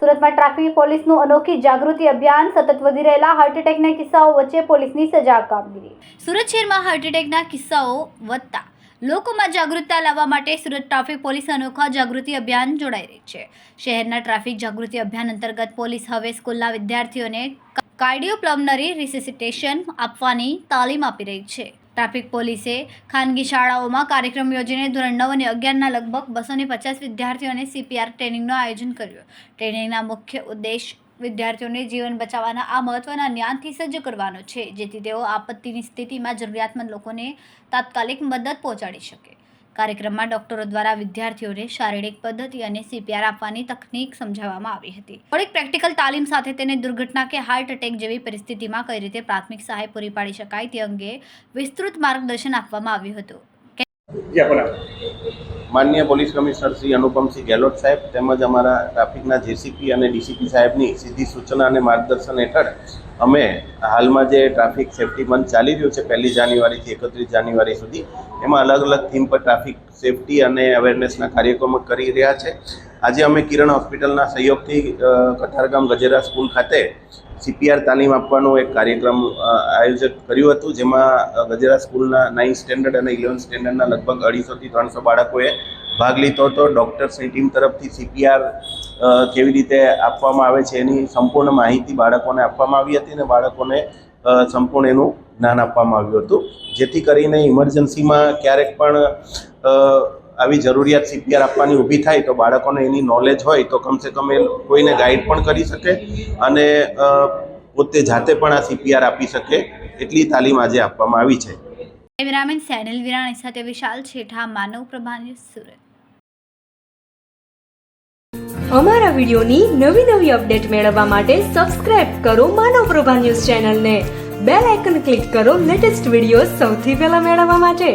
સુરતમાં ટ્રાફિક પોલીસનું અનોખી જાગૃતિ અભિયાન, સતત વધી રહેલા હાર્ટ એટેકના કિસ્સાઓ વચ્ચે પોલીસની સજાગ કામગીરી। સુરત શહેરમાં હાર્ટ એટેકના કિસ્સાઓ વધતા લોકોમાં જાગૃતતા લાવવા માટે સુરત ટ્રાફિક પોલીસ અનોખા જાગૃતિ અભિયાન જોડાઈ રહી છે। શહેરના ટ્રાફિક જાગૃતિ અભિયાન અંતર્ગત પોલીસ હવે સ્કૂલના વિદ્યાર્થીઓને કાર્ડિયોપલ્મનરી રિસેસિટેશન આપવાની તાલીમ આપી રહી છે। ટ્રાફિક પોલીસે ખાનગી શાળાઓમાં કાર્યક્રમ યોજીને ધોરણ 9 અને 11ના લગભગ 250 વિદ્યાર્થીઓને CPR ટ્રેનિંગનું આયોજન કર્યું। ટ્રેનિંગના મુખ્ય ઉદ્દેશ વિદ્યાર્થીઓને જીવન બચાવવાના આ મહત્વના જ્ઞાનથી સજ્જ કરવાનો છે, જેથી તેઓ આપત્તિની સ્થિતિમાં જરૂરિયાતમંદ લોકોને તાત્કાલિક મદદ પહોંચાડી શકે। કાર્યક્રમમાં ડોક્ટરો દ્વારા વિદ્યાર્થીઓને શારીરિક પદ્ધતિ અને CPR આપવાની તકનીક સમજાવવામાં આવી હતી। થોડીક પ્રેક્ટિકલ તાલીમ સાથે તેને દુર્ઘટના કે હાર્ટ એટેક જેવી પરિસ્થિતિમાં કઈ રીતે પ્રાથમિક સહાય પૂરી પાડી શકાય તે અંગે વિસ્તૃત માર્ગદર્શન આપવામાં આવ્યું હતું। માનનીય પોલીસ કમિશનર શ્રી અનુપમસિંહ ગેહલોત સાહેબ તેમજ અમારા ટ્રાફિકના જેસીપી અને ડીસીપી સાહેબની સીધી સૂચના અને માર્ગદર્શન હેઠળ અમે હાલમાં જે ટ્રાફિક સેફ્ટી મંથ ચાલી રહ્યો છે 1 જાન્યુઆરીથી 31 જાન્યુઆરી સુધી, એમાં અલગ અલગ થીમ પર ટ્રાફિક સેફ્ટી અને અવેરનેસના કાર્યક્રમો કરી રહ્યા છે। આજે અમે કિરણ હોસ્પિટલના સહયોગથી કતારગામ ગજેરા સ્કૂલ ખાતે CPR તાલીમ આપવાનો એક કાર્યક્રમ આયોજિત કર્યું હતું, જેમાં ગજેરા સ્કૂલના 9th સ્ટેન્ડર્ડ અને 11th સ્ટેન્ડર્ડના લગભગ 250 થી 300 બાળકોએ ભાગ લીધો હતો। ડૉક્ટર્સની ટીમ તરફથી CPR કેવી રીતે આપવામાં આવે છે એની સંપૂર્ણ માહિતી બાળકોને આપવામાં આવી હતી અને બાળકોને સંપૂર્ણ એનું જ્ઞાન આપવામાં આવ્યું હતું, જેથી કરીને ઇમરજન્સીમાં ક્યારેક પણ આવી જરૂરિયાત CPR આપવાની ઊભી થાય તો બાળકોને એની નોલેજ હોય તો કમસે કમ એ કોઈને ગાઈડ પણ કરી શકે અને પોતે જાતે પણ આ CPR આપી શકે એટલી તાલીમ આજે આપવામાં આવી છે। કેમેરામેન સેનિલ વિરાણી સાથે વિશાલ છેઠા, માનવ પ્રભા ન્યૂઝ, સુરત। અમારા વિડિયોની નવી અપડેટ મેળવવા માટે સબસ્ક્રાઇબ કરો માનવ પ્રભા ન્યૂઝ ચેનલને, બેલ આઇકન ક્લિક કરો લેટેસ્ટ વિડિયો સૌથી પહેલા મેળવવા માટે।